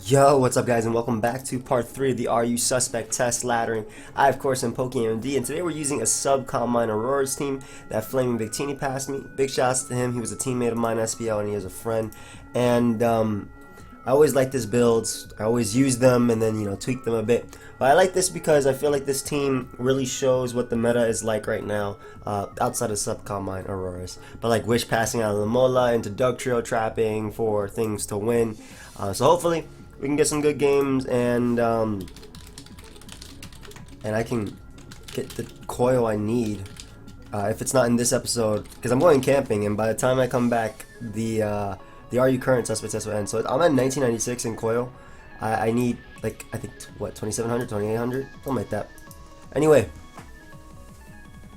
Yo, what's up guys, and welcome back to part 3 of the Are You Suspect test laddering. I of course am PokeaimMD, and today we're using a sub-combine Aurora's team that Flaming Victini passed me. Big shouts to him. He was a teammate of mine SPL and he is a friend, and I always like this builds. I always use them and then tweak them a bit, but I like this because I feel like this team really shows what the meta is like right now, outside of sub-combine Auroras, but like wish passing out Alomomola into Dugtrio trapping for things to win. So hopefully we can get some good games, and I can get the coil I need. If it's not in this episode, because I'm going camping, and by the time I come back, the Are You Current Suspect test will end. So I'm at 1996 in coil. I need like I think what 2700, 2800, something like that. Anyway,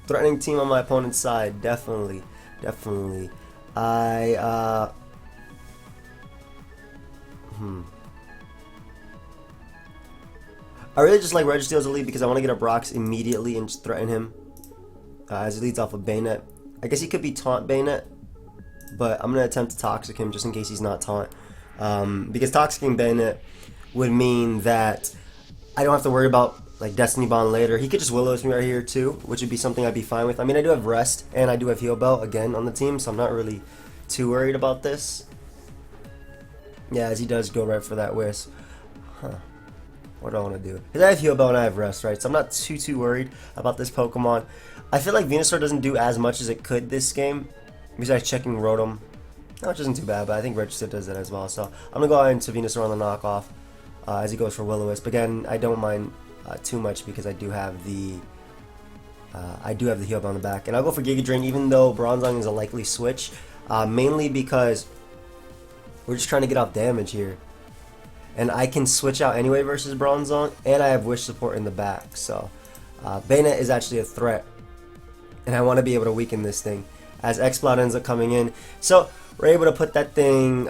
threatening team on my opponent's side, definitely. I really just like Registeel as a lead because I want to get a Bronx immediately and just threaten him as he leads off of Bayonet. I guess he could be taunt Bayonet, but I'm going to attempt to Toxic him just in case he's not taunt. Because Toxicing Bayonet would mean that I don't have to worry about like Destiny Bond later. He could just Will-O-Wisp me right here too, which would be something I'd be fine with. I mean, I do have Rest and I do have Heal Bell again on the team, so I'm not really too worried about this. Yeah, as he does go right for that Wisp. What do I want to do? Because I have Heal Bell and I have Rest, right? So I'm not too worried about this Pokemon. I feel like Venusaur doesn't do as much as it could this game, besides checking Rotom, which isn't too bad, but I think Registeel does that as well. So I'm going to go out into Venusaur on the knockoff as he goes for Will-O-Wisp. Again, I don't mind too much because I do have the Heal Bell on the back. And I'll go for Giga Drain even though Bronzong is a likely switch, mainly because we're just trying to get off damage here. And I can switch out anyway versus Bronzong, and I have Wish support in the back. So Bayonet is actually a threat, and I want to be able to weaken this thing as Exploud ends up coming in. So we're able to put that thing,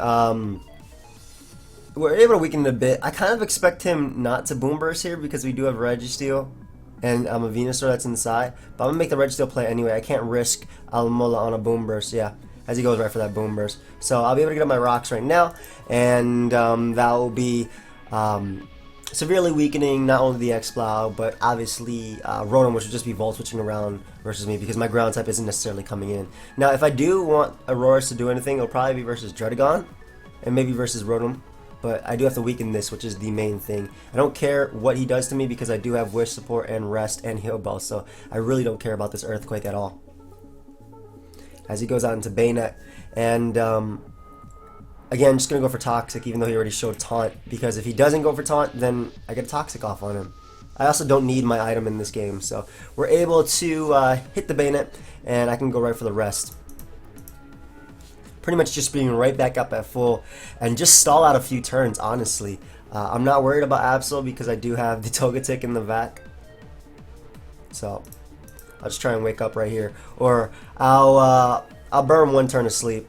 we're able to weaken it a bit. I kind of expect him not to Boom Burst here because we do have Registeel and a Venusaur that's inside, but I'm going to make the Registeel play anyway. I can't risk Alomomola on a Boom Burst, yeah, as he goes right for that Boom Burst. So I'll be able to get up my rocks right now, and that will be severely weakening not only the Exploud, but obviously Rotom, which would just be Volt switching around versus me because my ground type isn't necessarily coming in. Now, if I do want Auroras to do anything, it'll probably be versus Druddigon and maybe versus Rotom, but I do have to weaken this, which is the main thing. I don't care what he does to me because I do have Wish support and Rest and Heal Bell, so I really don't care about this Earthquake at all. As he goes out into Bayonet, and again, just going to go for Toxic even though he already showed Taunt, because if he doesn't go for Taunt, then I get a Toxic off on him. I also don't need my item in this game, so we're able to hit the Bayonet, and I can go right for the Rest. Pretty much just being right back up at full, and just stall out a few turns, honestly. I'm not worried about Absol because I do have the Togetic in the back. So I'll just try and wake up right here, or I'll burn one turn of sleep,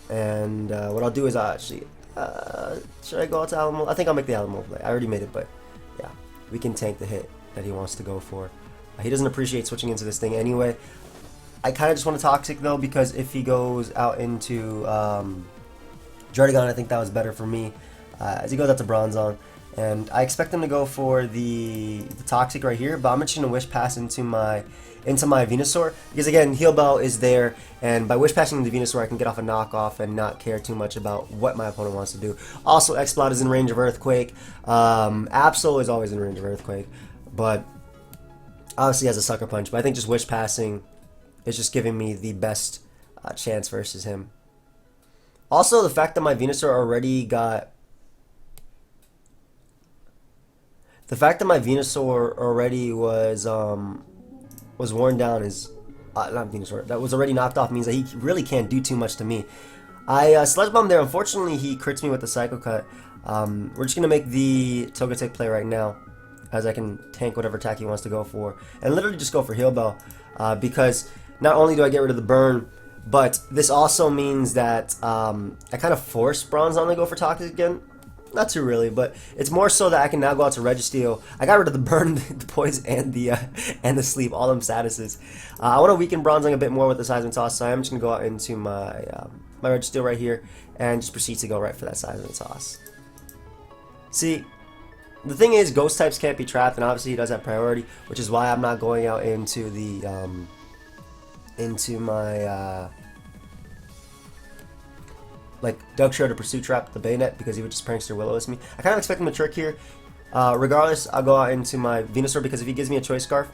and what I'll do is I'll actually should I go out to Alomomola? I think I'll make the Alomomola play. I already made it, but yeah, we can tank the hit that he wants to go for. He doesn't appreciate switching into this thing anyway. I kind of just want a Toxic though, because if he goes out into Druddigon, I think that was better for me as he goes out to Bronzong. And I expect him to go for the Toxic right here, but I'm just going to Wish Pass into my Venusaur, because again, Heal Bell is there, and by Wish Passing the Venusaur, I can get off a knockoff and not care too much about what my opponent wants to do. Also, Exploud is in range of Earthquake. Absol is always in range of Earthquake, but obviously has a Sucker Punch, but I think just Wish Passing is just giving me the best chance versus him. Also, the fact that my Venusaur already got... The fact that my Venusaur already was worn down is... not Venusaur, that was already knocked off means that he really can't do too much to me. I Sludge Bomb there. Unfortunately, he crits me with the Psycho Cut. We're just going to make the Togetic play right now, as I can tank whatever attack he wants to go for. And literally just go for Heal Bell, because not only do I get rid of the burn, but this also means that I kind of force Bronzong to go for Toxic again. Not too really, but it's more so that I can now go out to Registeel. I got rid of the burn, the poison, and the sleep, all them statuses. I want to weaken Bronzong a bit more with the Seismic Toss, so I'm just gonna go out into my my Registeel right here and just proceed to go right for that Seismic Toss. See, the thing is, ghost types can't be trapped, and obviously he does have priority, which is why I'm not going out into the into my like Doug Show to pursue trap the Bayonet, because he would just prankster Will-O-Wisp me. I kind of expect him to trick here. Regardless, I'll go out into my Venusaur, because if he gives me a choice scarf,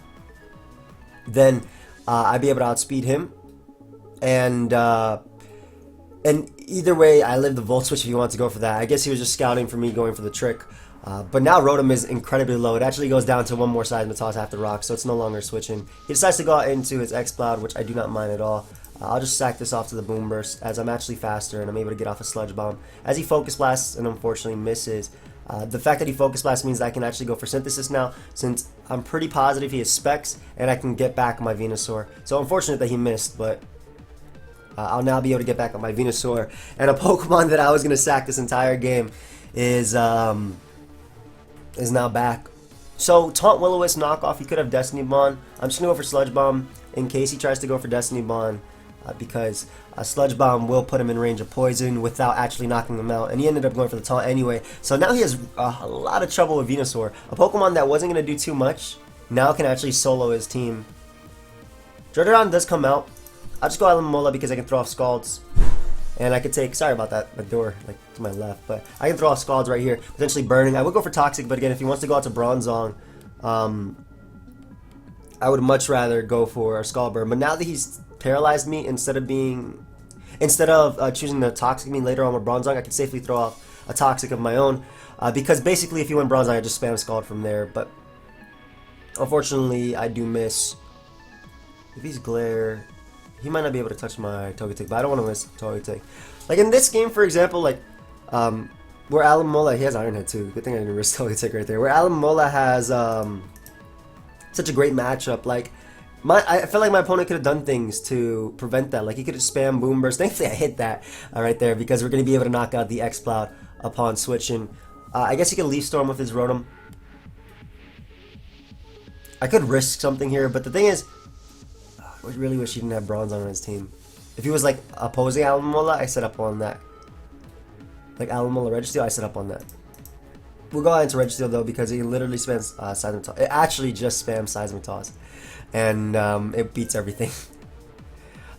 then I'd be able to outspeed him, and either way, I live the Volt Switch if he wants to go for that. I guess he was just scouting for me going for the trick. But now Rotom is incredibly low. It actually goes down to one more Seismitoss after Rock, so it's no longer switching. He decides to go out into his X-Cloud, which I do not mind at all. I'll just sack this off to the Boom Burst, as I'm actually faster and I'm able to get off a Sludge Bomb. As he Focus Blasts and unfortunately misses. The fact that he Focus Blasts means that I can actually go for Synthesis now, since I'm pretty positive he has Specs, and I can get back my Venusaur. So unfortunate that he missed, but I'll now be able to get back on my Venusaur. And a Pokemon that I was going to sack this entire game is now back. So Taunt Will-O-Wisp knockoff, he could have Destiny Bond. I'm just going to go for Sludge Bomb in case he tries to go for Destiny Bond, because a Sludge Bomb will put him in range of poison without actually knocking him out. And he ended up going for the taunt anyway. So now he has a lot of trouble with Venusaur. A Pokemon that wasn't going to do too much now can actually solo his team. Showdown does come out. I'll just go Alomomola because I can throw off Scalds. And I could take, sorry about that, my door, like to my left, but I can throw off Scalds right here, potentially burning. I would go for Toxic, but again, if he wants to go out to Bronzong, I would much rather go for a Scald Burn. But now that he's paralyzed me, instead of choosing the Toxic me later on with Bronzong, I can safely throw off a Toxic of my own, because basically if you win Bronzong, I just spam Scald from there. But unfortunately, I do miss. If he's Glare, he might not be able to touch my Togetic, but I don't want to miss Togetic. Like in this game, for example, like where Alomomola, he has Iron Head too. Good thing I didn't risk Togetic right there. Where Alomomola has such a great matchup. Like I feel like my opponent could have done things to prevent that. Like he could have spammed Boom Burst. Thankfully, I hit that right there because we're going to be able to knock out the X-Cloud upon switching. I guess he could Leaf Storm with his Rotom. I could risk something here, but the thing is, I really wish he didn't have Bronzong on his team. If he was like opposing Alomomola, I set up on that. Like Alomomola Registeel, I set up on that. We'll go into Registeel though because he literally spams Seismitoss. It actually just spams Seismitoss, and it beats everything.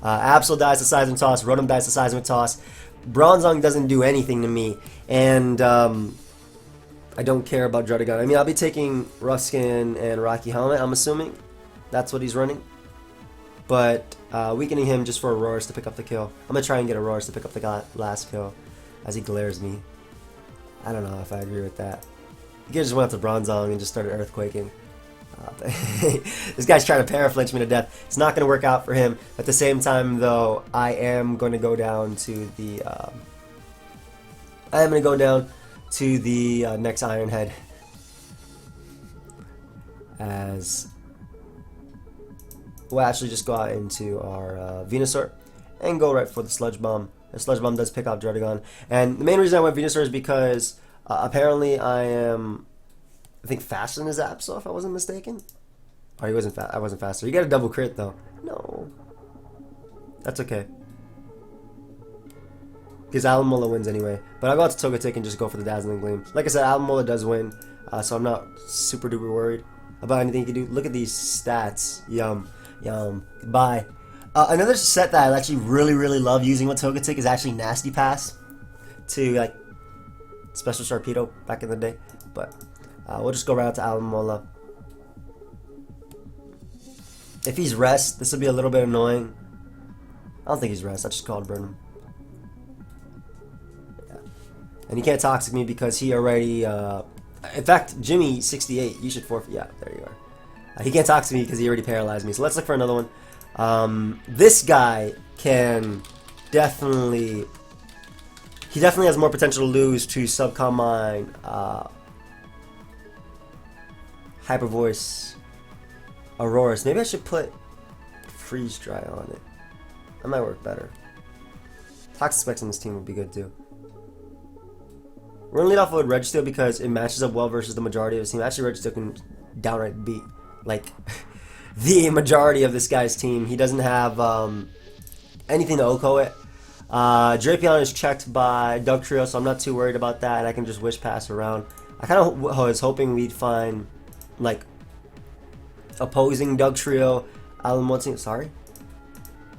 Absol dies to Seismitoss, Rotom dies to Seismitoss. Bronzong doesn't do anything to me, and I don't care about Druddigon. I mean, I'll be taking Ruskin and Rocky Helmet. I'm assuming that's what he's running. But weakening him just for Auroras to pick up the kill. I'm going to try and get Auroras to pick up the last kill as he glares me. I don't know if I agree with that. He just went up to Bronzong and just started earthquaking. This guy's trying to paraflinch me to death. It's not going to work out for him. At the same time, though, I am going to go down to the next Iron Head, as we'll actually just go out into our Venusaur and go right for the Sludge Bomb. The Sludge Bomb does pick off Druddigon. And the main reason I went Venusaur is because apparently I think faster than his Absol, if I wasn't mistaken. Oh, he wasn't I wasn't faster. You got a double crit though. No. That's okay. Because Alomomola wins anyway. But I'll go out to Togetic and just go for the Dazzling Gleam. Like I said, Alomomola does win. So I'm not super duper worried about anything he can do. Look at these stats. Yum. Yum. Goodbye. Another set that I actually really love using with Togetic is actually Nasty Pass to like Special Sharpedo back in the day. But we'll just go right out to Alomomola. If he's Rest, this will be a little bit annoying. I don't think he's Rest. I just called burn him. Yeah. And he can't Toxic me because he already. In fact, Jimmy 68. You should forfeit. Yeah, there you are. He can't Toxic me because he already paralyzed me. So let's look for another one. This guy can definitely. He definitely has more potential to lose to Subcom Mine, Hyper Voice, Auroras. Maybe I should put Freeze Dry on it. That might work better. Toxic Specs on this team would be good too. We're gonna lead off with Registeel because it matches up well versus the majority of his team. Actually, Registeel can downright beat like the majority of this guy's team. He doesn't have anything to OHKO it. Drapion is checked by Dugtrio, so I'm not too worried about that. I can just Wish Pass around. I kind of was hoping we'd find like opposing Doug Trio, Alomomola. Sorry,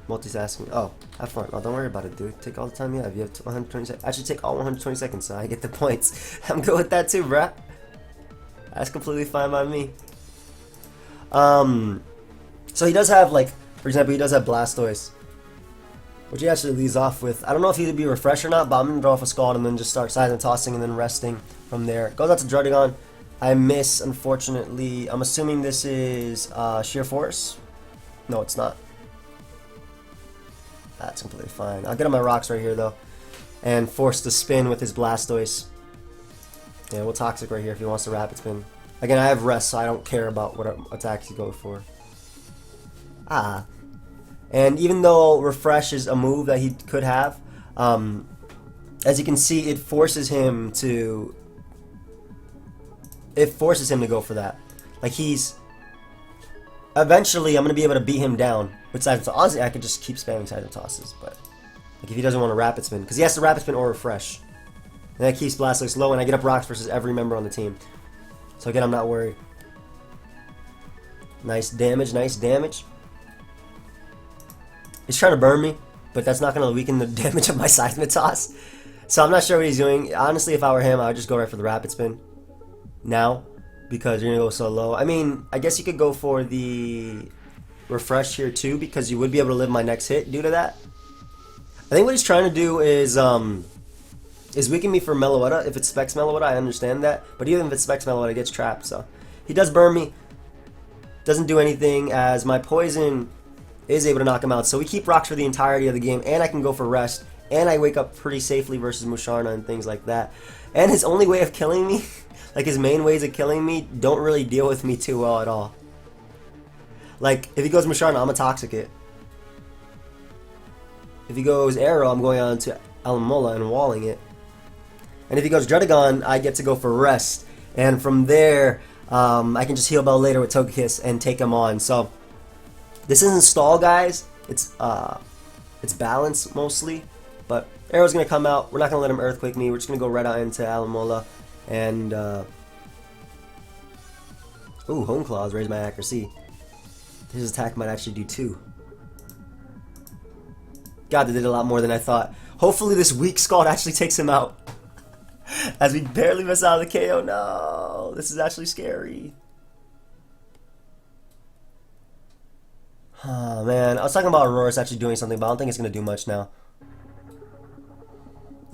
multitasking. Oh, have fun. Oh, don't worry about it, dude. Take all the time you have. You have 120 seconds. I should take all 120 seconds so I get the points. I'm good with that too, bruh. That's completely fine by me. So he does have, like, for example, he does have Blastoise, which he actually leads off with. I don't know if he'd be refreshed or not, but I'm gonna draw off a Scald and then just start Silent Tossing and then resting from there. Goes out to Druddigon. I miss, unfortunately. I'm assuming this is Sheer Force. No, it's not. That's completely fine. I'll get on my rocks right here though, and force the spin with his Blastoise. Yeah, we'll Toxic right here if he wants to Rapid Spin. Again, I have Rest, so I don't care about what attacks he goes for. Ah. And even though Refresh is a move that he could have, as you can see, it forces him to go for that. Like, he's... Eventually, I'm going to be able to beat him down with Silent Toss. Honestly, I could just keep spamming Silent Tosses, but... Like, if he doesn't want to Rapid Spin. Because he has to Rapid Spin or Refresh. And that keeps Blastoise low, and I get up rocks versus every member on the team. So again, I'm not worried. Nice damage, nice damage. He's trying to burn me, but that's not going to weaken the damage of my Seismic Toss. So I'm not sure what he's doing. Honestly, if I were him, I would just go right for the Rapid Spin now, because you're going to go so low. I mean, I guess you could go for the Refresh here too, because you would be able to live my next hit due to that. I think what he's trying to do is weaken me for Meloetta. If it specs Meloetta, I understand that. But even if it specs Meloetta, it gets trapped. So he does burn me. Doesn't do anything as my Poison is able to knock him out. So we keep rocks for the entirety of the game, and I can go for Rest. And I wake up pretty safely versus Musharna and things like that. And his only way of killing me, like his main ways of killing me, don't really deal with me too well at all. Like, if he goes Musharna, I'm a Toxic it. If he goes Arrow, I'm going on to Alomomola and walling it. And if he goes Druddigon, I get to go for Rest. And from there, I can just Heal Bell later with Togekiss and take him on. So, this isn't stall, guys. It's balance, mostly. But Arrow's going to come out. We're not going to let him Earthquake me. We're just going to go right out into Alomomola. And, ooh, Home Claws, raise my accuracy. His attack might actually do 2. God, they did a lot more than I thought. Hopefully this weak Scald actually takes him out. As we barely miss out of the KO. No, this is actually scary. Oh, man. I was talking about Aurora's actually doing something, but I don't think it's going to do much now.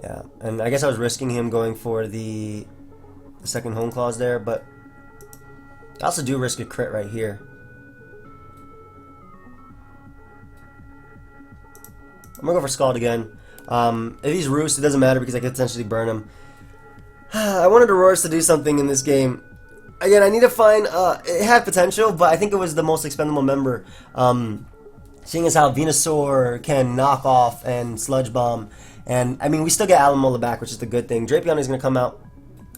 Yeah, and I guess I was risking him going for the second Home Claws there, but I also do risk a crit right here. I'm going to go for Scald again. If he's Roost, it doesn't matter because I could essentially burn him. I wanted Auroras to do something in this game. Again, I need to find... it had potential, but I think it was the most expendable member. Seeing as how Venusaur can knock off and Sludge Bomb. And, I mean, we still get Alomomola back, which is the good thing. Drapion is going to come out.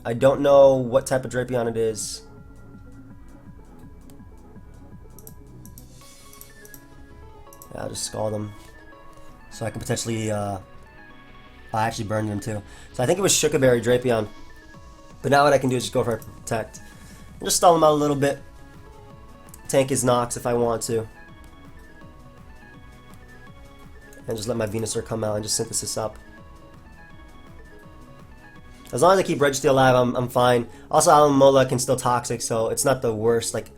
I don't know what type of Drapion it is. Yeah, I'll just Scald him. So I can potentially... I actually burned him too. So I think it was Shuka Berry Drapion. But now what I can do is just go for Protect. And just stall him out a little bit. Tank his Nox if I want to. And just let my Venusaur come out and just Synthesis up. As long as I keep Registeel alive, I'm fine. Also, Alomomola can still Toxic, so it's not the worst. Like,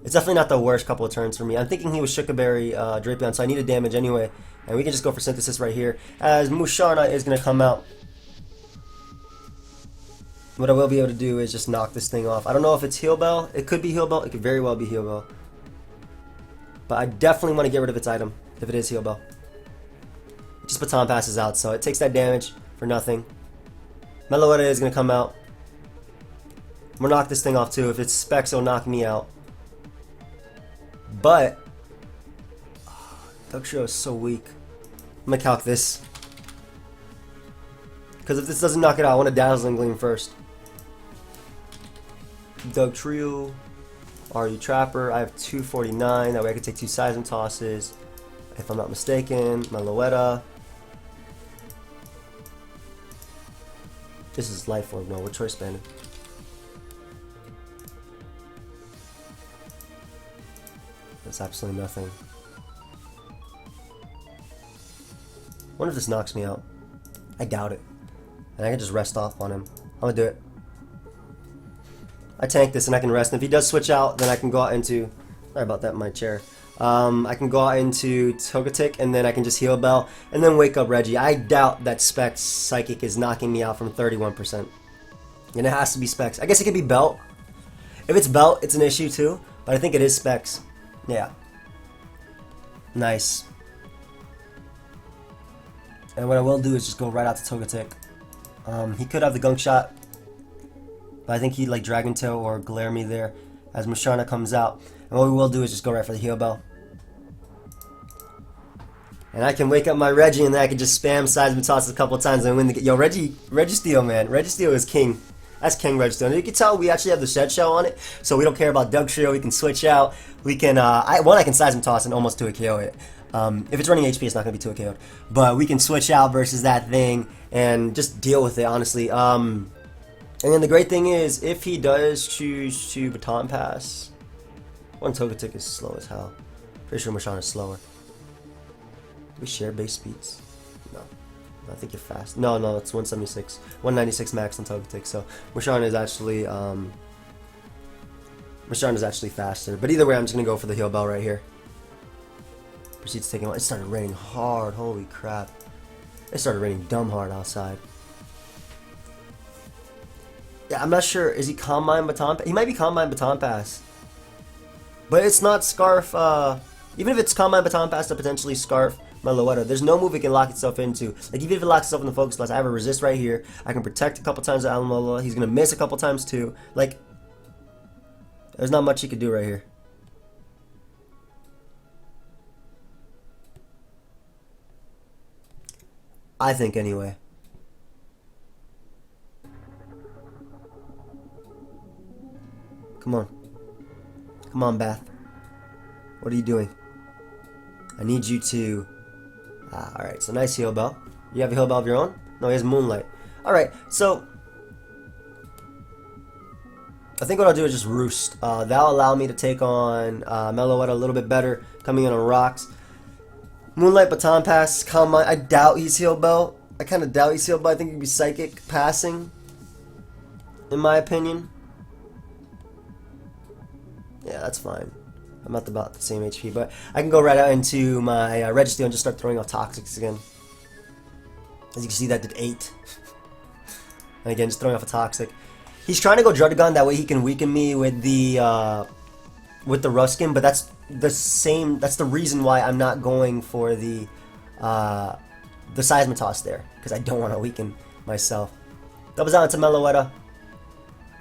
it's definitely not the worst couple of turns for me. I'm thinking he was Shuka Berry Drapion, so I needed damage anyway. And we can just go for Synthesis right here, as Musharna is going to come out. What I will be able to do is just knock this thing off. I don't know if it's Heal Bell. It could be Heal Bell. It could very well be Heal Bell. But I definitely want to get rid of its item, if it is Heal Bell. Just Baton passes out, so it takes that damage for nothing. Meloetta is going to come out. I'm going to knock this thing off too. If it's Specs, it'll knock me out. But Dugtrio is so weak. I'm going to calc this. Because if this doesn't knock it out, I want a Dazzling Gleam first. Dugtrio, RU Trapper. I have 249. That way I can take 2 Seism Tosses. If I'm not mistaken. Meloetta. This is Life Orb. No, we're Choice Banded. That's absolutely nothing. Wonder if this knocks me out. I doubt it. And I can just rest off on him. I'm gonna do it. I tank this and I can rest. And if he does switch out, then I can go out into... Sorry about that, my chair. I can go out into Togetic, and then I can just heal Bell, and then wake up Reggie. I doubt that Specs Psychic is knocking me out from 31%. And it has to be Specs. I guess it could be Belt. If it's Belt, it's an issue too, but I think it is Specs. Yeah. Nice. And what I will do is just go right out to Togetic. He could have the Gunk Shot, but I think he'd like Dragon Tail or Glare me there as Musharna comes out. And what we will do is just go right for the Heal Bell. And I can wake up my Reggie, and then I can just spam Seismitoss a couple times and win the game. Yo, Registeel, man. Registeel is king. That's King Registeel. And you can tell we actually have the Shed Shell on it, so we don't care about Dugtrio. We can switch out. We can, I can Seismitoss and almost 2-hit KO it. If it's running HP, it's not going to be 2-hit KO'd. But we can switch out versus that thing and just deal with it, honestly. And then the great thing is, if he does choose to Baton Pass, one Togetic is slow as hell. Pretty sure Musharna is slower. Do we share base speeds? No. I think you're fast. No, it's 176. 196 max on Togetic, so Musharna is actually faster. But either way, I'm just gonna go for the Heal Bell right here. Proceeds taking. It started raining hard. Holy crap! It started raining dumb hard outside. Yeah, I'm not sure. Is he Calm Mind Baton Pass? He might be Calm Mind Baton Pass. But it's not Scarf. Even if it's Calm Mind Baton Pass to potentially Scarf Meloetta, there's no move it can lock itself into. Like, even if it locks itself in the Focus Blast, I have a Resist right here. I can protect a couple times with Alomomola. He's going to miss a couple times too. Like, there's not much he could do right here. I think, anyway. Come on. Come on, Bath. What are you doing? I need you to... alright, so nice Heal Bell. You have a Heal Bell of your own? No, he has Moonlight. Alright, so... I think what I'll do is just Roost. That'll allow me to take on Meloetta a little bit better, coming in on rocks. Moonlight, Baton Pass, Calm Mind. I doubt he's Heal Bell. I kind of doubt he's Heal Bell. I think he'd be Psychic passing, in my opinion. Yeah, that's fine. I'm at about the same HP, but I can go right out into my Registeel and just start throwing off Toxics again. As you can see, that did 8. And again, just throwing off a Toxic. He's trying to go Druddigon, that way he can weaken me with the Ruskin, but that's the reason why I'm not going for the Seismitoss there, because I don't want to weaken myself. Doubles out into Meloetta.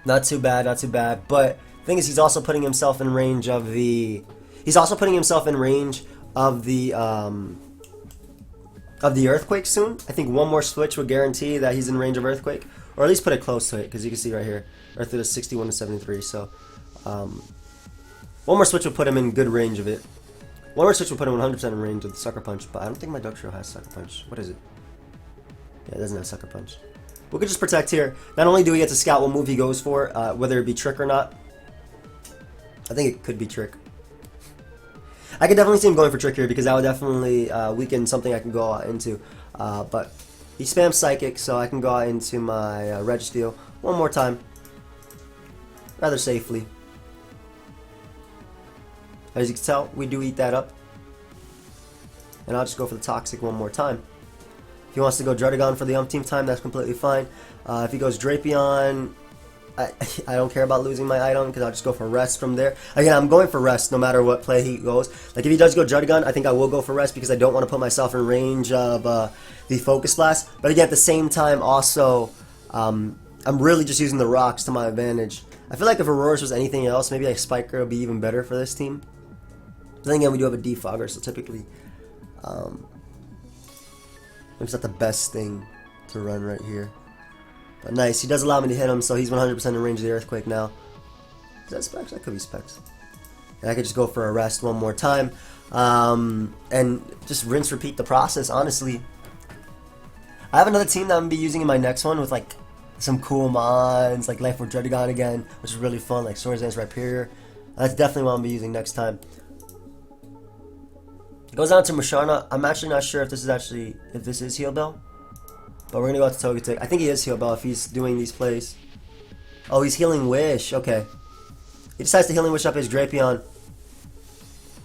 Not too bad, not too bad, but thing is, he's also putting himself in range of the. He's also putting himself in range of the Earthquake soon. I think one more switch would guarantee that he's in range of Earthquake, or at least put it close to it, because you can see right here, Earthquake is 61 to 73. So, one more switch would put him in good range of it. One more switch would put him 100% in range of the Sucker Punch, but I don't think my Dugtrio has Sucker Punch. What is it? Yeah, it doesn't have Sucker Punch. We could just protect here. Not only do we get to scout what move he goes for, whether it be Trick or not. I think it could be Trick. I could definitely see him going for Trick here, because that would definitely weaken something I can go out into. But he spams Psychic, so I can go out into my Registeel one more time. Rather safely. As you can tell, we do eat that up. And I'll just go for the Toxic one more time. If he wants to go Druddigon for the umpteenth time, that's completely fine. If he goes Drapion... I don't care about losing my item, because I'll just go for Rest from there. Again, I'm going for Rest no matter what play he goes. Like, if he does go Druddigon, I think I will go for Rest, because I don't want to put myself in range of the Focus Blast. But again, at the same time, also, I'm really just using the rocks to my advantage. I feel like if Auroras was anything else, maybe like Spiker would be even better for this team. But then again, we do have a Defogger, so typically, it's not the best thing to run right here. But nice, he does allow me to hit him, so he's 100% in range of the Earthquake now. Is that Specs? That could be Specs. And I could just go for a Rest one more time. And just rinse, repeat the process, honestly. I have another team that I'm going to be using in my next one with, like, some cool mods, like Life with Druddigon again, which is really fun, like Swords Dance Rhyperior. That's definitely what I'm going to be using next time. Goes on to Musharna. I'm actually not sure if this is Heal Bell. But we're gonna go out to Togetic. I think he is Heal Bell if he's doing these plays. Oh, he's Healing Wish. Okay. He decides to Healing Wish up his Drapion.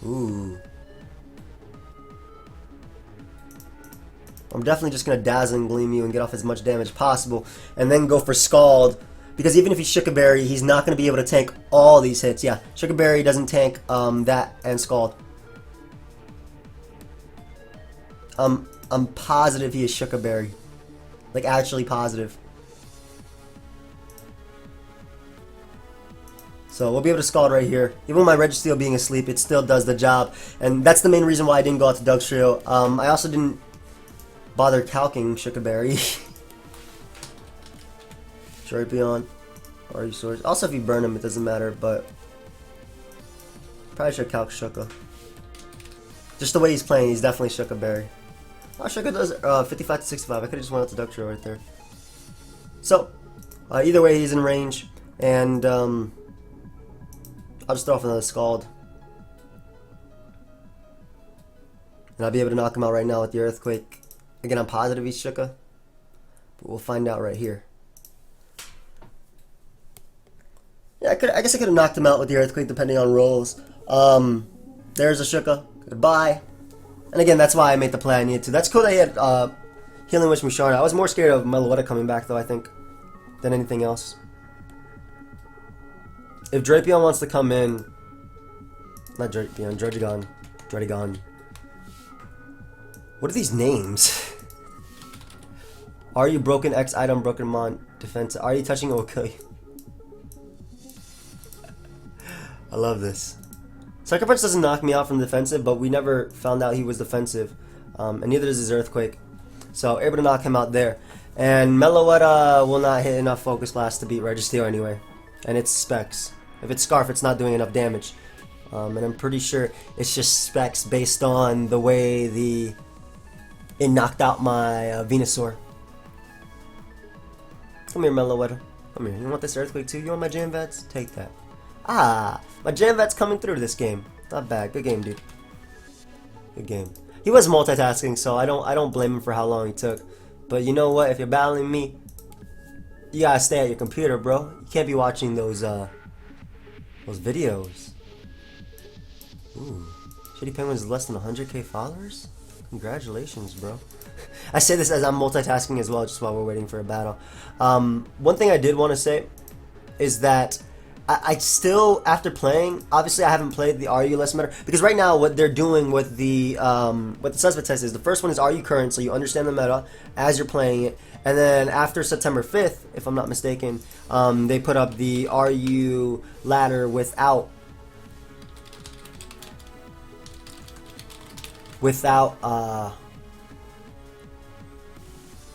Ooh. I'm definitely just gonna Dazzling Gleam you and get off as much damage possible, and then go for Scald. Because even if he's Sugar Berry, he's not gonna be able to tank all these hits. Yeah, Sugar Berry doesn't tank that and Scald. I'm positive he is Sugar Berry. Like, actually positive. So we'll be able to Scald right here. Even with my Registeel being asleep, it still does the job. And that's the main reason why I didn't go out to Dugtrio. I also didn't bother calcing Sugar Berry. Drapion. Are you swords? Also, if you burn him, it doesn't matter, but probably should calc Shuka. Just the way he's playing, he's definitely Sugar Berry. Oh, Shuka does 55 to 65. I could have just went out to Dugtrio right there. So, either way, he's in range, and I'll just throw off another Scald. And I'll be able to knock him out right now with the Earthquake. Again, I'm positive he's Shuka, but we'll find out right here. Yeah, I guess I could have knocked him out with the Earthquake depending on rolls. There's a Shuka. Goodbye. And again, that's why I made the play I needed to. That's cool that he had Healing Wish Musharna. I was more scared of Meloetta coming back, though, I think, than anything else. If Drapion wants to come in... Not Drapion, Druddigon. What are these names? Are you broken X item, broken mon, defense? Are you touching or will kill you? I love this. Sucker Punch doesn't knock me out from defensive, but we never found out he was defensive. And neither does his Earthquake. So, able to knock him out there. And Meloetta will not hit enough Focus Blast to beat Registeel anyway. And it's Specs. If it's Scarf, it's not doing enough damage. And I'm pretty sure it's just Specs based on the way it knocked out my Venusaur. Come here, Meloetta. Come here. You want this Earthquake too? You want my Jam Vets? Take that. Ah, my Jam Vet's coming through this game. Not bad. Good game, dude. Good game. He was multitasking, so I don't blame him for how long he took. But you know what? If you're battling me, you gotta stay at your computer, bro. You can't be watching those videos. Ooh, Shitty Penguin's less than 100k followers? Congratulations, bro. I say this as I'm multitasking as well, just while we're waiting for a battle. One thing I did want to say is that I still, after playing, obviously I haven't played the Are You Less Meta, because right now what they're doing with the Suspect test is, the first one is Are You Current, so you understand the meta as you're playing it, and then after September 5th, if I'm not mistaken, they put up the Are You ladder without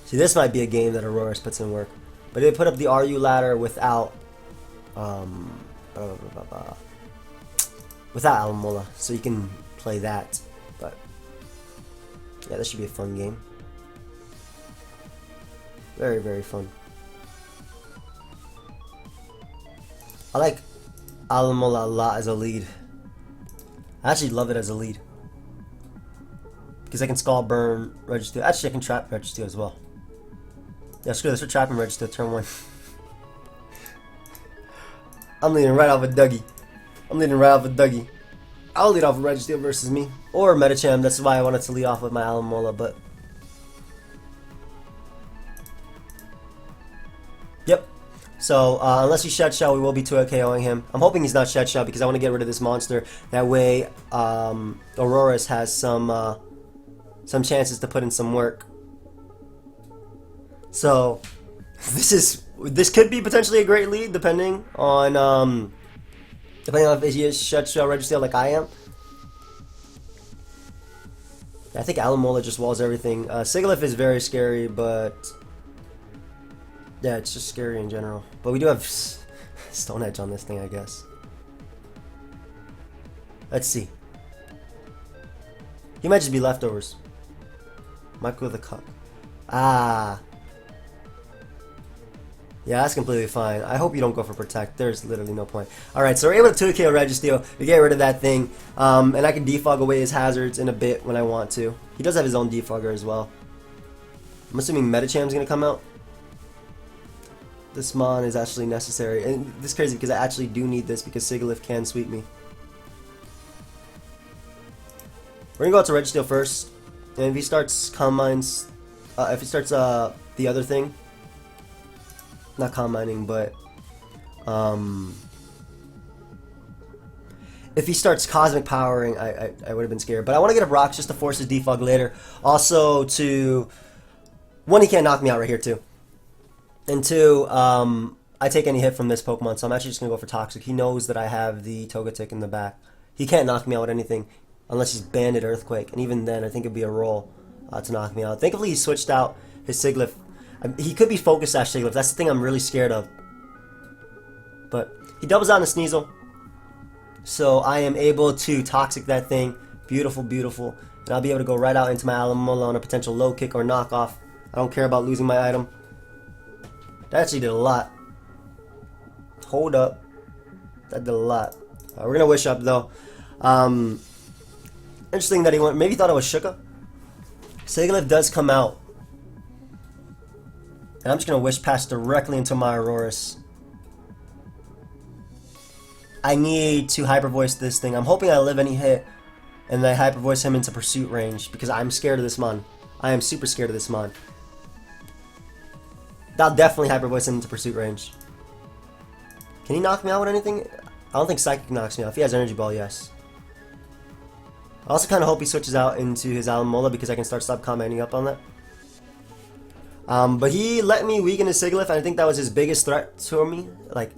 see, this might be a game that Auroras puts in work, but they put up the Are You ladder without without Alomomola, so you can play that. But yeah, this should be a fun game. Very, very fun. I like Alomomola a lot as a lead. I actually love it as a lead, because I can Scald Burn Registeel. Actually, I can Trap Registeel as well. Yeah, screw this. We're trapping Registeel turn 1. I'm leading right off with Dougie. I'll lead off with Registeel versus me. Or Medicham. That's why I wanted to lead off with my Alomomola, but... Yep. So, unless he's Shed Shell, we will be 2-KOing him. I'm hoping he's not Shed Shell, because I want to get rid of this monster. That way, Auroras has some chances to put in some work. So, this could be potentially a great lead, depending on if he is Shed Shell Registeel like I am. I think Alomomola just walls everything. Sigilyph is very scary, but yeah, it's just scary in general. But we do have Stone Edge on this thing, I guess. Let's see. He might just be leftovers. Might go with the cup. Ah. Yeah, that's completely fine. I hope you don't go for Protect. There's literally no point. Alright, so we're able to 2KO Registeel. We get rid of that thing. And I can defog away his hazards in a bit when I want to. He does have his own defogger as well. I'm assuming Metacham's going to come out. This Mon is actually necessary. And this is crazy because I actually do need this because Sigilyph can sweep me. We're going to go out to Registeel first. And if he starts Calm Minds... if he starts the other thing... Not Calm Minding, but... if he starts Cosmic Powering, I would have been scared. But I want to get up Rocks just to force his defog later. Also to... One, he can't knock me out right here, too. And two, I take any hit from this Pokemon, so I'm actually just going to go for Toxic. He knows that I have the Togetic in the back. He can't knock me out with anything unless he's Banded Earthquake. And even then, I think it'd be a roll to knock me out. Thankfully, he switched out his Sigilyph. He could be Focus Sash Sigilyph. That's the thing I'm really scared of. But he doubles out in a Sneasel. So I am able to Toxic that thing. Beautiful, beautiful. And I'll be able to go right out into my Alomomola on a potential low kick or knockoff. I don't care about losing my item. That actually did a lot. Hold up. That did a lot. We're going to Wish Up, though. Interesting that he went... Maybe he thought it was Shuka. Sigilyph does come out. And I'm just going to Wish Pass directly into my Auroras. I need to Hyper Voice this thing. I'm hoping I live any hit. And then I Hyper Voice him into Pursuit range. Because I'm scared of this Mon. I am super scared of this Mon. That'll definitely Hyper Voice him into Pursuit range. Can he knock me out with anything? I don't think Psychic knocks me out. If he has Energy Ball, yes. I also kind of hope he switches out into his Alomomola because I can start commenting up on that. But he let me weaken his Sigilyph, and I think that was his biggest threat to me,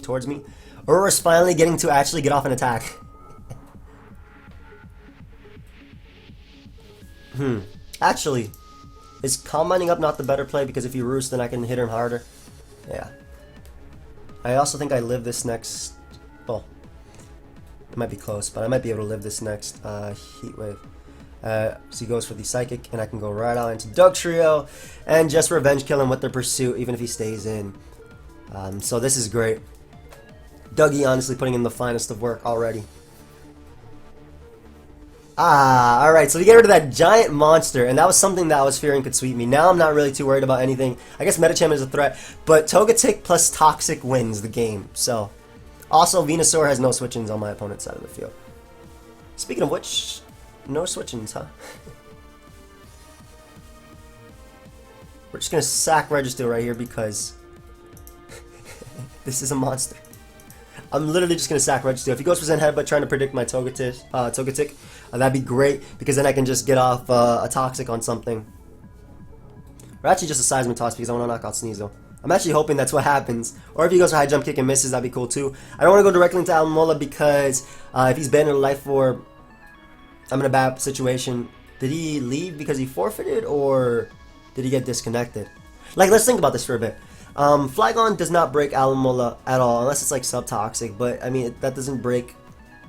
towards me. Aurora's finally getting to actually get off an attack. Actually, is Calm Minding up not the better play? Because if he Roosts, then I can hit him harder. Yeah. I also think I live this next... Well, it might be close, but I might be able to live this next Heat Wave. So he goes for the Psychic, and I can go right out into Dugtrio and just Revenge Kill him with the Pursuit, even if he stays in. So this is great. Dougie honestly putting in the finest of work already. Alright, so we get rid of that giant monster, and that was something that I was fearing could sweep me. Now I'm not really too worried about anything. I guess Metacham is a threat, but Togetic plus Toxic wins the game, so... Also, Venusaur has no switch-ins on my opponent's side of the field. Speaking of which, no switch-ins, huh? We're just going to sack Registeel right here because... this is a monster. I'm literally just going to sack Registeel. If he goes for Zen Headbutt trying to predict my Togetic, that'd be great, because then I can just get off a Toxic on something. Or actually just a Seismic Toss, because I want to knock out Sneasel. I'm actually hoping that's what happens. Or if he goes for High Jump Kick and misses, that'd be cool too. I don't want to go directly into Alomomola because if he's banned in Life Orb, I'm in a bad situation. Did he leave because he forfeited, or did he get disconnected? Let's think about this for a bit. Flygon does not break Alomomola at all, unless it's Subtoxic, but I mean, that doesn't break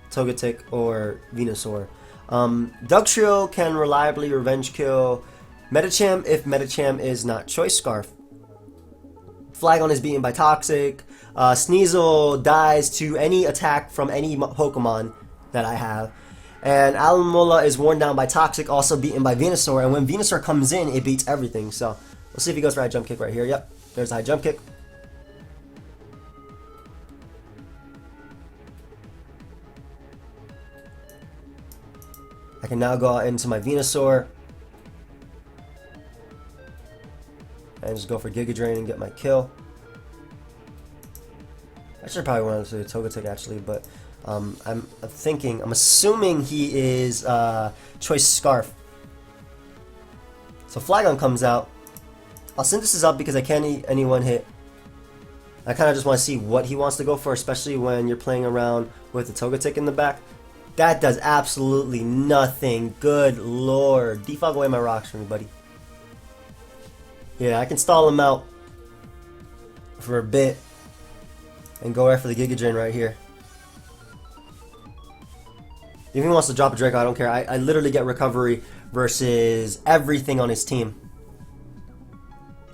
Togetic or Venusaur. Dugtrio can reliably Revenge Kill Metacham if Metacham is not Choice Scarf. Flygon is beaten by Toxic. Sneasel dies to any attack from any Pokemon that I have. And Alomomola is worn down by Toxic, also beaten by Venusaur. And when Venusaur comes in, it beats everything. So, we'll see if he goes for High Jump Kick right here. Yep, there's a High Jump Kick. I can now go out into my Venusaur. And just go for Giga Drain and get my kill. I should probably want to do Togetic actually, but I'm assuming he is Choice Scarf. So Flygon comes out. I'll Synthesis up because I can't eat any one hit. I kind of just want to see what he wants to go for, especially when you're playing around with the Togetic in the back. That does absolutely nothing. Good lord. Defog away my rocks for me, buddy. Yeah, I can stall him out for a bit and go after the Giga Drain right here. If he wants to drop a Draco, I don't care. I literally get recovery versus everything on his team.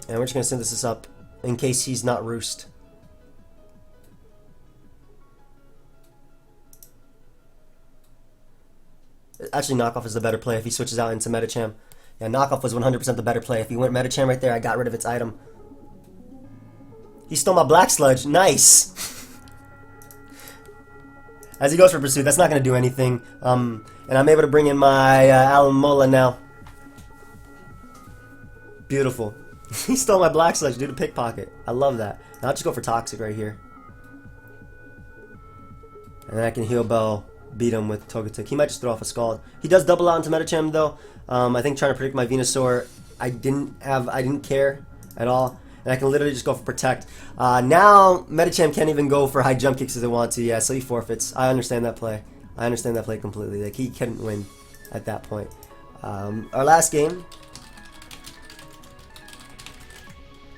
And we're just going to Synthesis up in case he's not Roost. Actually, knockoff is the better play if he switches out into Medicham. Yeah, knockoff was 100% the better play. If he went Medicham right there, I got rid of its item. He stole my Black Sludge. Nice! As he goes for Pursuit, that's not going to do anything. And I'm able to bring in my Alomomola now. Beautiful. He stole my Black Sludge due to Pickpocket. I love that. Now I'll just go for Toxic right here. And then I can Heal Bell, beat him with Togetic. He might just throw off a Scald. He does double out into Medicham though. I think trying to predict my Venusaur, I didn't care at all. And I can literally just go for Protect. Now Medicham can't even go for high jump kicks as I want to. Yeah, so he forfeits. I understand that play. I understand that play completely. Like, he couldn't win at that point. Our last game,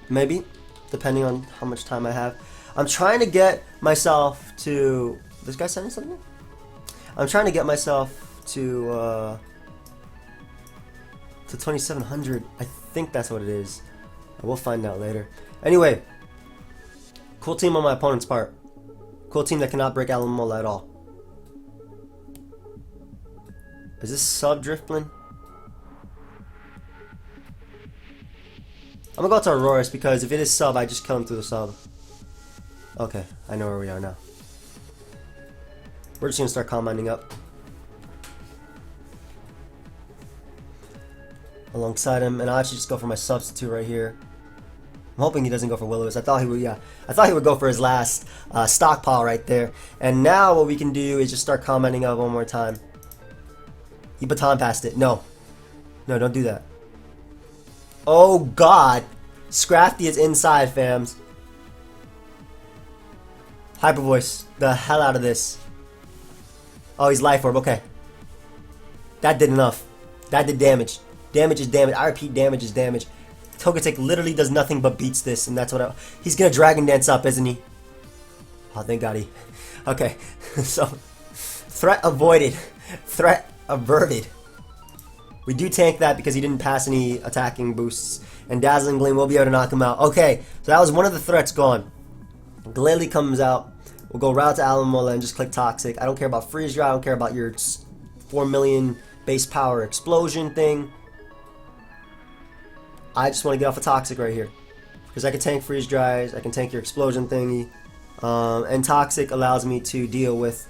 maybe, depending on how much time I have. I'm trying to get myself to... This guy sending something? I'm trying to get myself to 2,700. I think that's what it is. We'll find out later. Anyway, cool team on my opponent's part. Cool team that cannot break Alomomola at all. Is this sub Drifblim? I'm gonna go to Auroras because if it is sub, I just kill him through the sub. Okay, I know where we are now. We're just gonna start commenting up. Alongside him, and I'll actually just go for my substitute right here. I'm hoping he doesn't go for Will-O-Wisp. I thought he would, yeah. I thought he would go for his last stockpile right there. And now what we can do is just start commenting up one more time. He baton passed it. No. No, don't do that. Oh, God. Scrafty is inside, fams. Hyper Voice the hell out of this. Oh, he's Life Orb. Okay. That did enough. That did damage. Damage is damage. I repeat, damage is damage. Togetic literally does nothing but beats this, and that's what he's gonna Dragon Dance up, isn't he? Oh, thank God he... Okay, so... Threat avoided. Threat averted. We do tank that because he didn't pass any attacking boosts, and Dazzling Gleam will be able to knock him out. Okay, so that was one of the threats gone. Glalie comes out. We'll go route to Alomomola and just click Toxic. I don't care about Freeze Dry. I don't care about your 4 million base power explosion thing. I just want to get off a Toxic right here. Because I can tank Freeze Dries, I can tank your explosion thingy. And Toxic allows me to deal with...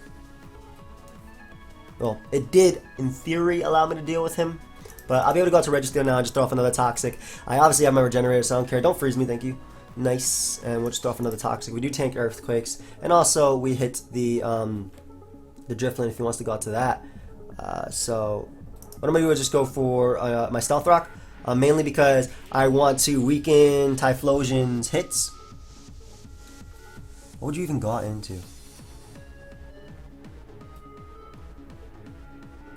Well, it did, in theory, allow me to deal with him. But I'll be able to go out to Registeel now and just throw off another Toxic. I obviously have my Regenerator, so I don't care. Don't freeze me, thank you. Nice. And we'll just throw off another Toxic. We do tank Earthquakes. And also, we hit the Drifblim if he wants to go out to that. So, what I'm going to do is just go for my Stealth Rock. Mainly because I want to weaken Typhlosion's hits. What would you even go out into?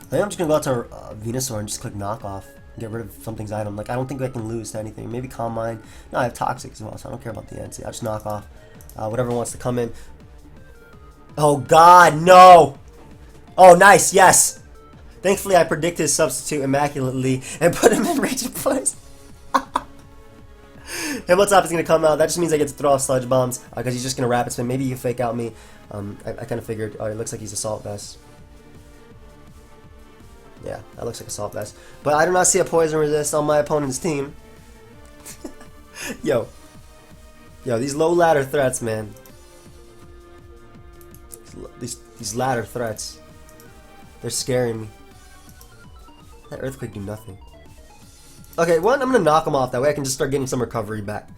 I think I'm just going to go out to Venusaur and just click Knockoff. And get rid of something's item. Like, I don't think I can lose to anything. Maybe Calm Mind. No, I have Toxic as well, so I don't care about the NC. I'll just knock off whatever wants to come in. Oh, God, no! Oh, nice, yes! Thankfully, I predicted his substitute immaculately and put him in Raging Place. Himmeltop is going to come out. That just means I get to throw off Sludge Bombs because he's just going to Rapid Spin. Maybe you fake out me. I kind of figured. Oh, it looks like he's Assault Vest. Yeah, that looks like Assault Vest. But I do not see a Poison Resist on my opponent's team. Yo, these low ladder threats, man. These ladder threats. They're scaring me. That Earthquake do nothing. Okay, one, I'm going to knock him off. That way I can just start getting some recovery back.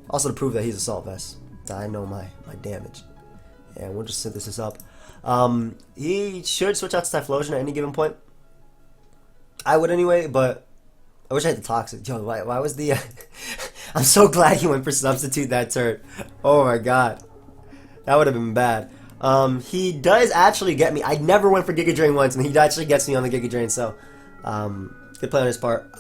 Also to prove that he's Assault Vest. That I know my damage. And we'll just synthesis up. He should switch out to Typhlosion at any given point. I would anyway, but I wish I had the Toxic. Yo, why was the... I'm so glad he went for Substitute that turn. Oh my God. That would have been bad. He does actually get me. I never went for Giga Drain once, and he actually gets me on the Giga Drain, so... good play on his part.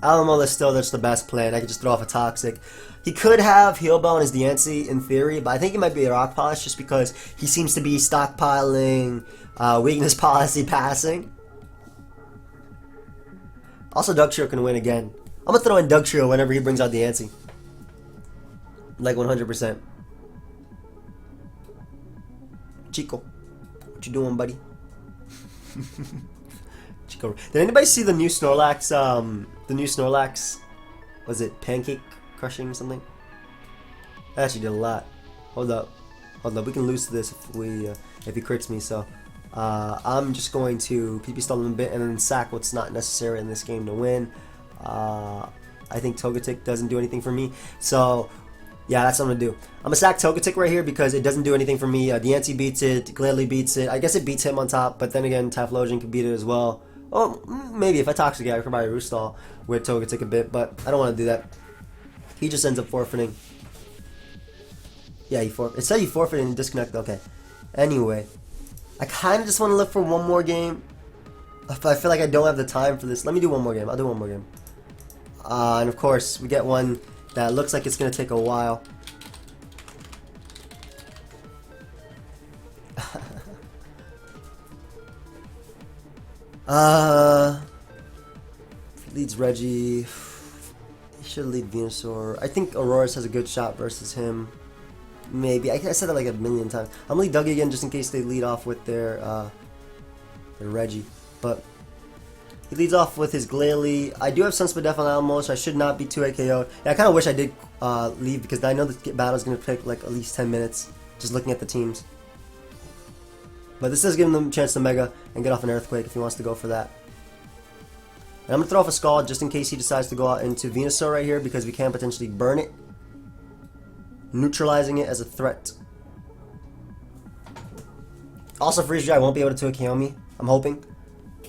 Alomomola is still just the best play, and I could just throw off a Toxic. He could have Heal Bell in his DNC in theory, but I think he might be a Rock Polish just because he seems to be stockpiling Weakness Policy passing. Also, Dugtrio can win again. I'm going to throw in Dugtrio whenever he brings out the Antsy. Like 100%. Chico, what you doing, buddy? Chico. Did anybody see the new Snorlax? The new Snorlax, was it pancake crushing something? That actually did a lot. Hold up. We can lose this if he crits me. So I'm just going to PP stall him a bit and then sack what's not necessary in this game to win. I think Togetic doesn't do anything for me. So yeah, that's what I'm gonna do. I'm gonna sack Togetic right here because it doesn't do anything for me. Diancie beats it. Gladly beats it. I guess it beats him on top, but then again, Typhlosion can beat it as well. Oh, maybe if I Toxic it, I could probably Roost Stall with Togetic a bit, but I don't want to do that. He just ends up forfeiting. Yeah, it said he forfeited and disconnected. Okay. Anyway, I kind of just want to look for one more game. I feel like I don't have the time for this. Let me do one more game. I'll do one more game. And of course, we get one that looks like it's going to take a while. Leads Reggie. He should lead Venusaur. I think Auroras has a good shot versus him. Maybe. I said that like a million times. I'm going to lead Dougie again just in case they lead off with their Reggie. But he leads off with his Glalie. I do have Sunspit Def on Alomomola, so I should not be too AKO'd. Yeah, I kind of wish I did leave because I know the battle is going to take like at least 10 minutes just looking at the teams. But this does give him a chance to Mega and get off an Earthquake if he wants to go for that. And I'm going to throw off a Scald just in case he decides to go out into Venusaur right here because we can potentially burn it. Neutralizing it as a threat. Also, Freeze Dry won't be able to KO me, I'm hoping.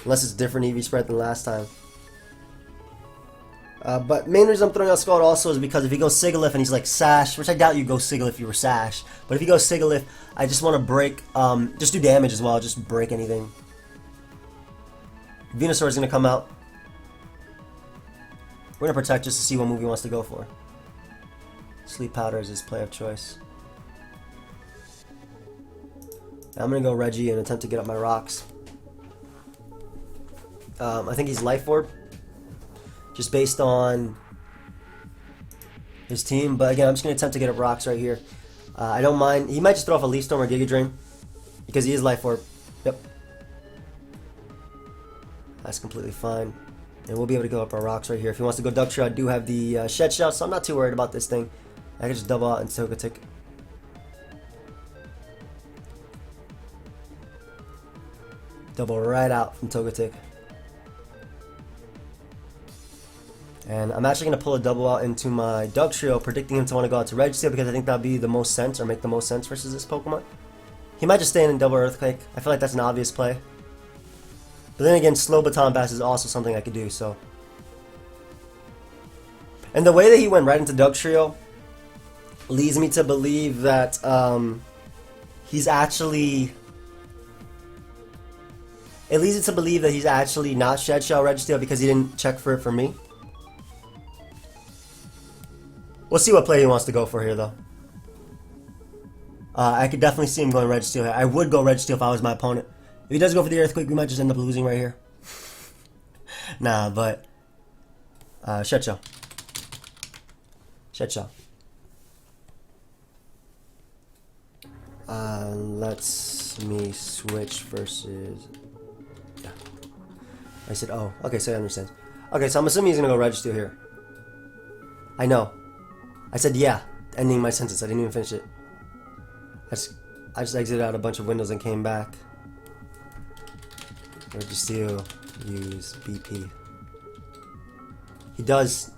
Unless it's different EV spread than last time. But main reason I'm throwing out Scald also is because if he goes Sigilyph and he's like Sash, which I doubt you go Sigilyph if you were Sash, but if he goes Sigilyph, I just want to break, just do damage as well, just break anything. Venusaur is going to come out. We're going to protect just to see what move he wants to go for. Sleep Powder is his play of choice. I'm going to go Reggie and attempt to get up my rocks. I think he's Life Orb. Just based on his team. But again, I'm just going to attempt to get up rocks right here. I don't mind. He might just throw off a Leaf Storm or Giga Drain. Because he is Life Orb. Yep. That's completely fine. And we'll be able to go up our rocks right here. If he wants to go Duck Shot, I do have the Shed Shot, so I'm not too worried about this thing. I can just double out and Togetic. Double right out from Togetic. And I'm actually going to pull a double out into my Dugtrio, predicting him to want to go out to Registeel because I think that would be the most sense, or make the most sense versus this Pokemon. He might just stay in and double Earthquake. I feel like that's an obvious play. But then again, slow Baton Pass is also something I could do, so. And the way that he went right into Dugtrio leads me to believe that he's actually... It leads me to believe that he's actually not Shed Shell Registeel because he didn't check for it for me. We'll see what play he wants to go for here, though. I could definitely see him going Registeel here. I would go Registeel if I was my opponent. If he does go for the Earthquake, we might just end up losing right here. Nah, but... Shed Shell. Shed Shell. Let's me switch versus... Yeah. I said, oh. Okay, so I understand. Okay, so I'm assuming he's going to go Registeel here. I know. I said, yeah. Ending my sentence. I didn't even finish it. I just exited out a bunch of windows and came back. Registeel, use BP. He does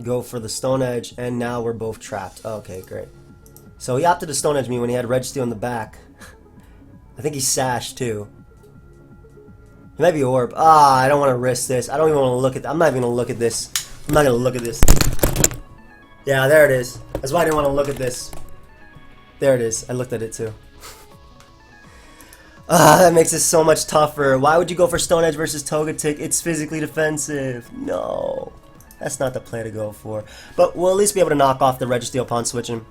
go for the Stone Edge, and now we're both trapped. Okay, great. So he opted to Stone Edge me when he had Registeel in the back. I think he's Sash too. He might be Orb. Ah, I don't want to risk this. I don't even want to look at. I'm not even gonna look at this. I'm not gonna look at this. Yeah, there it is. That's why I didn't want to look at this. There it is. I looked at it too. That makes it so much tougher. Why would you go for Stone Edge versus Togetic? It's physically defensive. No. That's not the play to go for. But we'll at least be able to knock off the Registeel upon switching.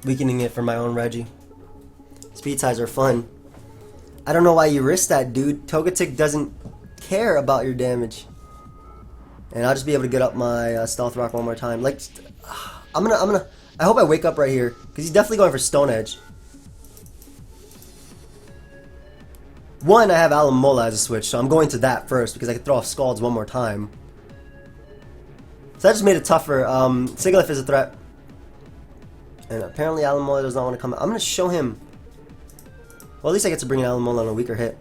Weakening it for my own Reggie. Speed ties are fun. I don't know why you risk that, dude. Togetic doesn't care about your damage. And I'll just be able to get up my Stealth Rock one more time. Like, I'm gonna I hope I wake up right here, because he's definitely going for Stone Edge. One, I have Alomomola as a switch, so I'm going to that first, because I can throw off Scalds one more time. So that just made it tougher. Sigilyph is a threat. And apparently Alomomola does not want to come out. I'm going to show him. Well, at least I get to bring in Alomomola on a weaker hit.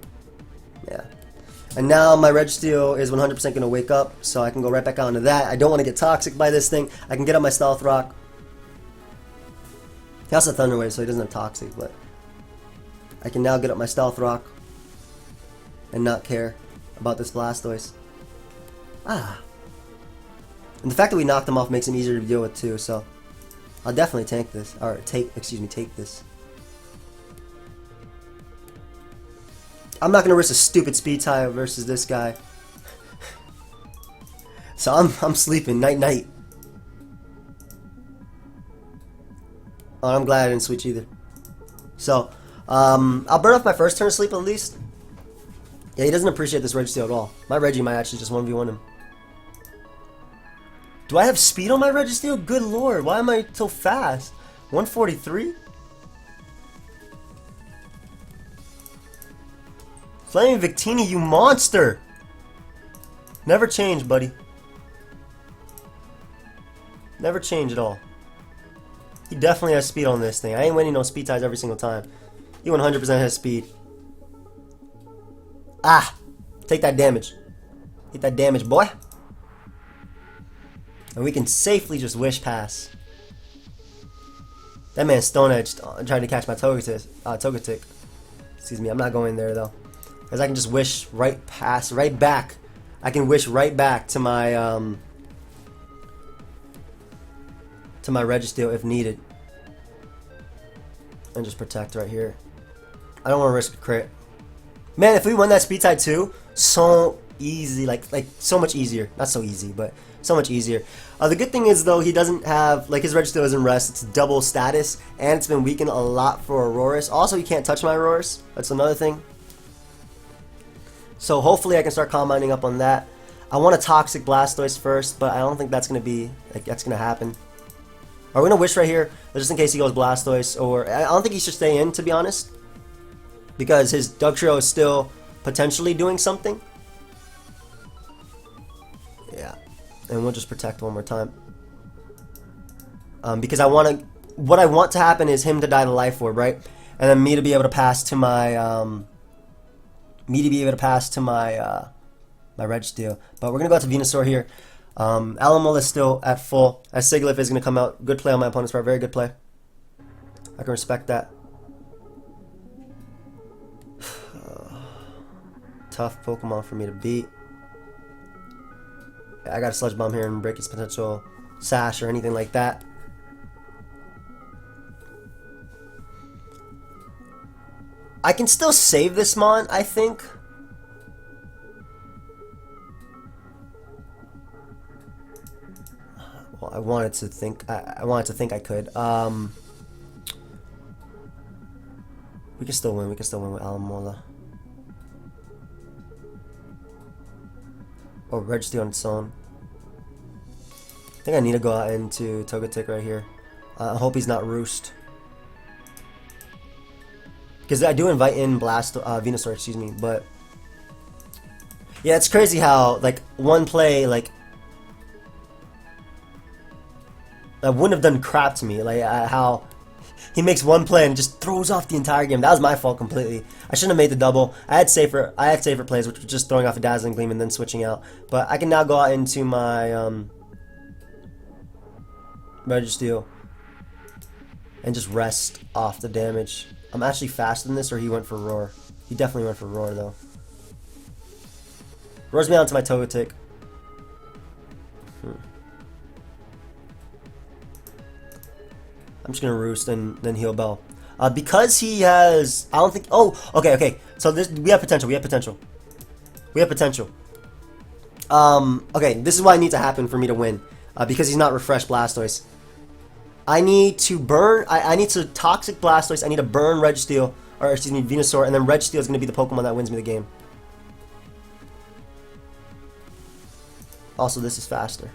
Yeah. And now my Registeel is 100% going to wake up, so I can go right back onto that. I don't want to get toxic by this thing. I can get up my Stealth Rock. He also has Thunder Wave, so he doesn't have Toxic, but I can now get up my Stealth Rock and not care about this Blastoise. Ah. And the fact that we knocked him off makes him easier to deal with too, so I'll definitely tank this. Or take this. I'm not gonna risk a stupid speed tie versus this guy. So I'm sleeping. Night night. Oh, I'm glad I didn't switch either. So, I'll burn off my first turn of sleep at least. Yeah, he doesn't appreciate this Registeel at all. My Reggie might actually just 1v1 him. Do I have speed on my Registeel? Good lord, why am I so fast? 143? Flaming Victini, you monster! Never change, buddy. Never change at all. He definitely has speed on this thing. I ain't winning no speed ties every single time. He 100% has speed. Ah! Take that damage. Take that damage, boy. And we can safely just Wish Pass. That man Stone Edge trying to catch my Togetic. Excuse me, I'm not going there though. Because I can just Wish right back. I can Wish right back to my Registeel if needed. And just protect right here. I don't want to risk a crit. Man, if we won that speed tie too, so easy, like so much easier. Not so easy, but so much easier. The good thing is though, he doesn't have, like, his Registeel isn't rest. It's double status, and it's been weakened a lot for Auroras. Also, he can't touch my Auroras. That's another thing. So hopefully I can start combining up on that. I want a Toxic Blastoise first, but I don't think that's gonna happen. Are we gonna Wish right here, just in case he goes Blastoise? Or I don't think he should stay in, to be honest, because his Dugtrio is still potentially doing something. Yeah, and we'll just protect one more time. Because what I want to happen is him to die to Life Orb, right? And then me to be able to pass to my my Registeel. But we're gonna go out to Venusaur here. Alomomola is still at full, as Sigilyph is gonna come out. Good play on my opponent's part, very good play. I can respect that. Tough Pokemon for me to beat. I got a Sludge Bomb here and break his potential Sash or anything like that. I can still save this Mon, I think. Well, I wanted to think I could. We can still win. We can still win with Alomomola. Oh, Registeel on its own. I think I need to go out into Togetic right here. I hope he's not Roost. Because I do invite in Venusaur, excuse me, but yeah, it's crazy how, like, one play, like, that wouldn't have done crap to me. Like, how he makes one play and just throws off the entire game. That was my fault completely. I shouldn't have made the double. I had safer plays, which was just throwing off a Dazzling Gleam and then switching out. But I can now go out into my Registeel and just rest off the damage. I'm actually faster than this, or he went for Roar. He definitely went for Roar, though. Roars me onto my Togetic. I'm just gonna Roost and then Heal Bell. Because he has, I don't think. Oh, okay. So we have potential. We have potential. Okay, this is what needs to happen for me to win. Because he's not refreshed Blastoise. I need to burn. I need to Toxic Blastoise. I need to burn Registeel, or excuse me, Venusaur, and then Registeel is going to be the Pokemon that wins me the game. Also, this is faster.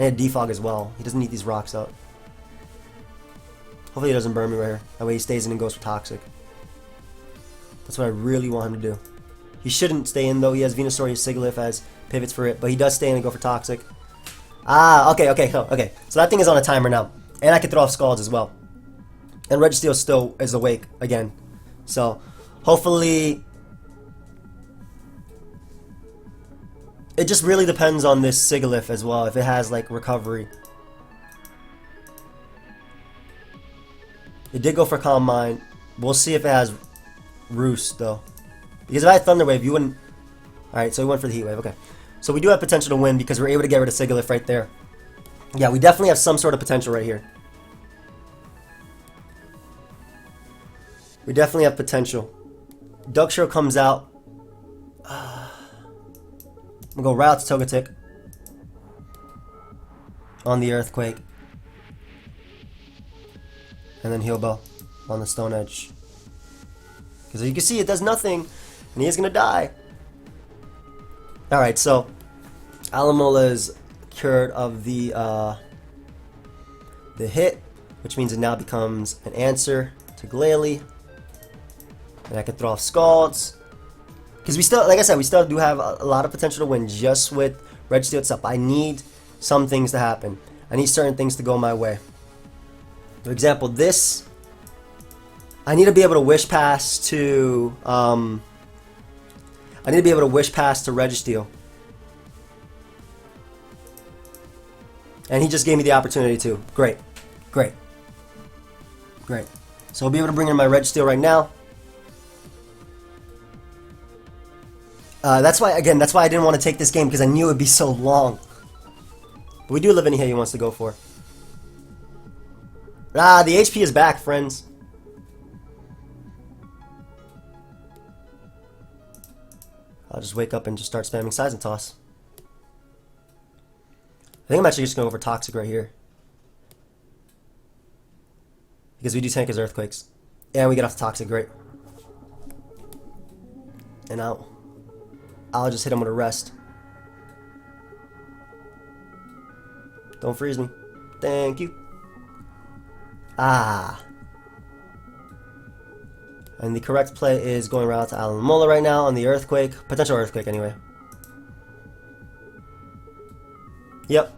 And a defog as well. He doesn't need these rocks out. Hopefully he doesn't burn me right here. That way he stays in and goes for toxic. That's what I really want him to do. He shouldn't stay in though. He has Venusaur, he has Sigilyph as pivots for it, but he does stay in and go for toxic. Ah, okay. So that thing is on a timer now. And I can throw off Scalds as well. And Registeel still is awake again. So hopefully it just really depends on this Sigilyph as well, if it has like recovery. It did go for Calm Mind. We'll see if it has Roost though. Because if I had Thunder Wave, you wouldn't. Alright, so we went for the Heat Wave. Okay. So we do have potential to win because we're able to get rid of Sigilyph right there. Yeah, we definitely have some sort of potential right here. We definitely have potential. Duckshire comes out. I'm going to go right out to Togetic. On the Earthquake. And then Heal Bell on the Stone Edge. Because you can see it does nothing. And he is going to die. Alright, so Alomomola is cured of the hit, which means it now becomes an answer to Glalie. And I can throw off Scalds. Because we still, like I said, we still do have a lot of potential to win just with Registeel itself. I need some things to happen. I need certain things to go my way. For example, this, I need to be able to Wish Pass to, Registeel. And he just gave me the opportunity to. Great. So I'll be able to bring in my Registeel right now. That's why I didn't want to take this game, because I knew it would be so long. But we do live in here he wants to go for. Ah, the HP is back, friends. I'll just wake up and just start spamming Seismic Toss. I think I'm actually just going to go for Toxic right here. Because we do tank his Earthquakes. And we get off the Toxic, great. And now I'll just hit him with a Rest. Don't freeze me. Thank you. Ah. And the correct play is going right out to Alomomola right now on the Earthquake. Potential Earthquake anyway. Yep.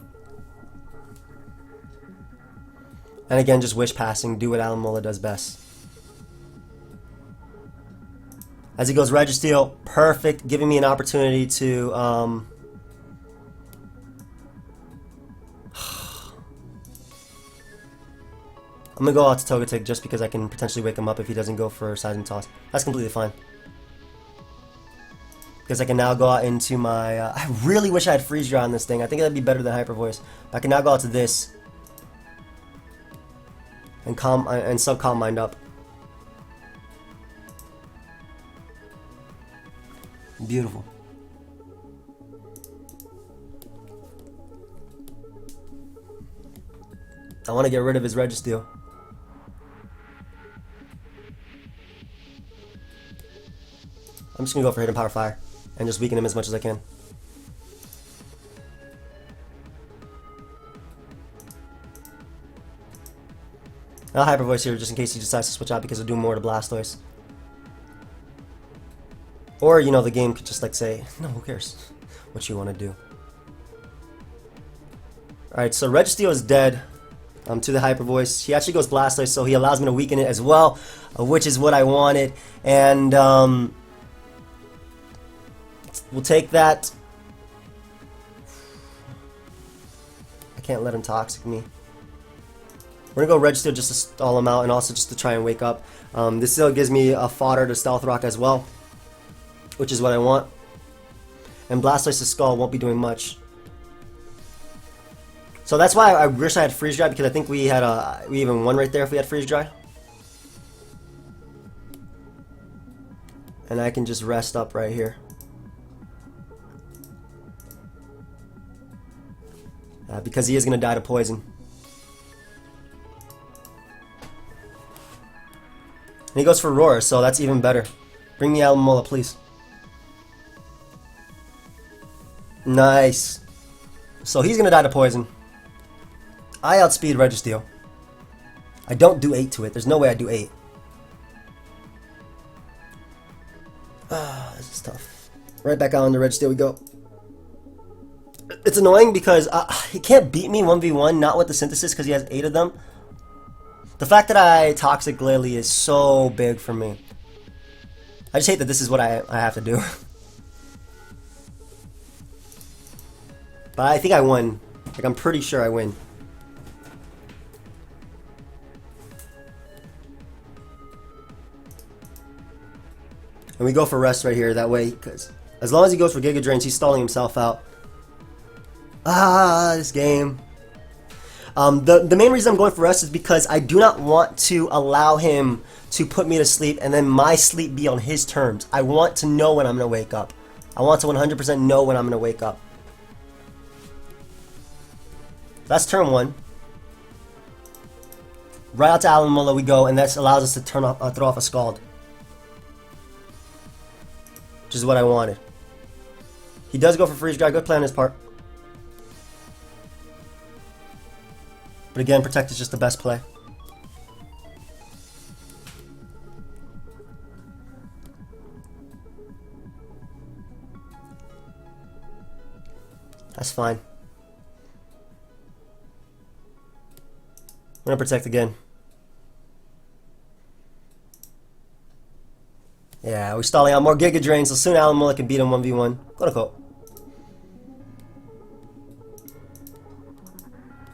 And again, just Wish Passing. Do what Alomomola does best. As he goes Registeel, perfect. Giving me an opportunity to... I'm going to go out to Togetic just because I can potentially wake him up if he doesn't go for Seismic Toss. That's completely fine. Because I can now go out into my... I really wish I had Freeze Dry on this thing. I think that'd be better than Hyper Voice. But I can now go out to this. And sub Calm Mind up. Beautiful. I want to get rid of his Registeel. I'm just going to go for Hidden Power Fire and just weaken him as much as I can. I'll Hyper Voice here just in case he decides to switch out because it'll do more to Blastoise. Or, you know, the game could just like say, no, who cares what you want to do. Alright, so Registeel is dead to the Hyper Voice. He actually goes Blastoise, so he allows me to weaken it as well, which is what I wanted. And we'll take that. I can't let him Toxic me. We're going to go Registeel just to stall him out and also just to try and wake up. This still gives me a fodder to Stealth Rock as well, which is what I want. And Blastoise's Skull won't be doing much. So that's why I wish I had Freeze Dry, because I think we had we even won right there if we had Freeze Dry. And I can just rest up right here. Because he is going to die to Poison. And he goes for Roar, so that's even better. Bring me Alomomola, please. Nice. So he's going to die to Poison. I outspeed Registeel. I don't do 8 to it. There's no way I do 8. Ah, this is tough. Right back out on the Registeel we go. It's annoying because he can't beat me 1v1, not with the Synthesis, because he has 8 of them. The fact that I Toxic Glalie is so big for me. I just hate that this is what I have to do. But I think I won. Like, I'm pretty sure I win. And we go for rest right here, that way, because as long as he goes for Giga Drains, he's stalling himself out. Ah, this game. The main reason I'm going for rest is because I do not want to allow him to put me to sleep and then my sleep be on his terms. I want to know when I'm going to wake up. I want to 100% know when I'm going to wake up. That's turn 1. Right out to Alomomola we go, and that allows us to throw off a Scald. Which is what I wanted. He does go for Freeze Dry. Good play on his part. But again, Protect is just the best play. That's fine. I'm gonna Protect again. Yeah, we're stalling out more Giga Drain, so soon Alomomola can beat him 1v1. Quote unquote.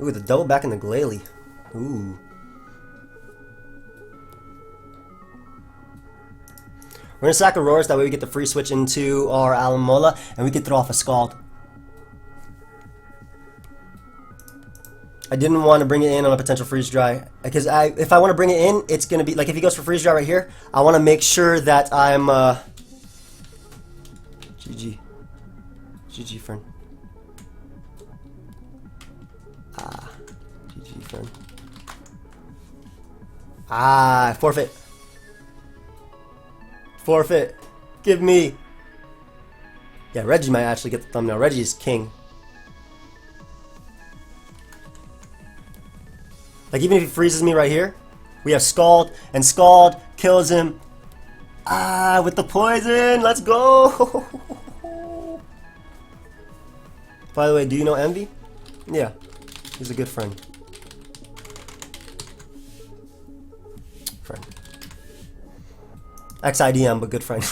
Ooh, the double back in the Glalie. Ooh. We're gonna sack Auroras, that way we get the free switch into our Alomomola, and we can throw off a Scald. I didn't want to bring it in on a potential Freeze Dry, because if I want to bring it in, it's gonna be like if he goes for Freeze Dry right here, I want to make sure that I'm GG friend. GG friend. Forfeit. Forfeit. Give me. Yeah, Reggie might actually get the thumbnail. Reggie is king. Like, even if he freezes me right here, we have Scald, and Scald kills him. With the poison. Let's go. By the way, do you know Envy? Yeah, he's a good friend. Friend. Ex-IDM, but good friend.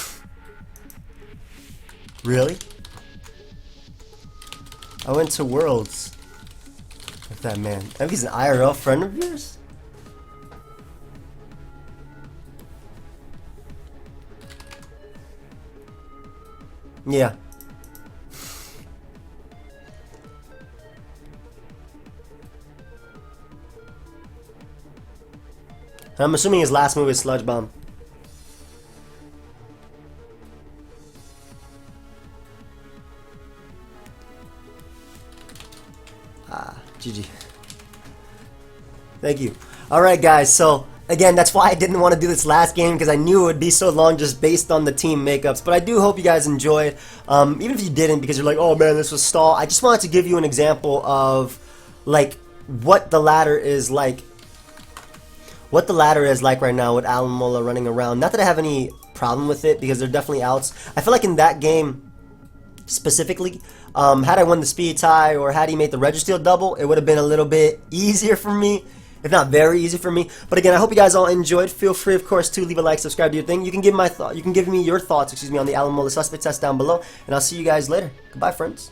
Really? I went to Worlds with that man. Envy's an IRL friend of yours? Yeah. I'm assuming his last move is Sludge Bomb. GG. Thank you. Alright guys, so again, that's why I didn't want to do this last game, because I knew it would be so long just based on the team makeups. But I do hope you guys enjoyed. Even if you didn't, because you're like, oh man, this was stall. I just wanted to give you an example of like what the ladder is like. What the ladder is like right now with Alomomola running around. Not that I have any problem with it, because they're definitely outs. I feel like in that game specifically, had I won the speed tie or had he made the Registeel double, it would have been a little bit easier for me, if not very easy for me. But again, I hope you guys all enjoyed. Feel free, of course, to leave a like, subscribe to your thing. You can give me your thoughts, on the Alomomola suspect test down below, and I'll see you guys later. Goodbye, friends.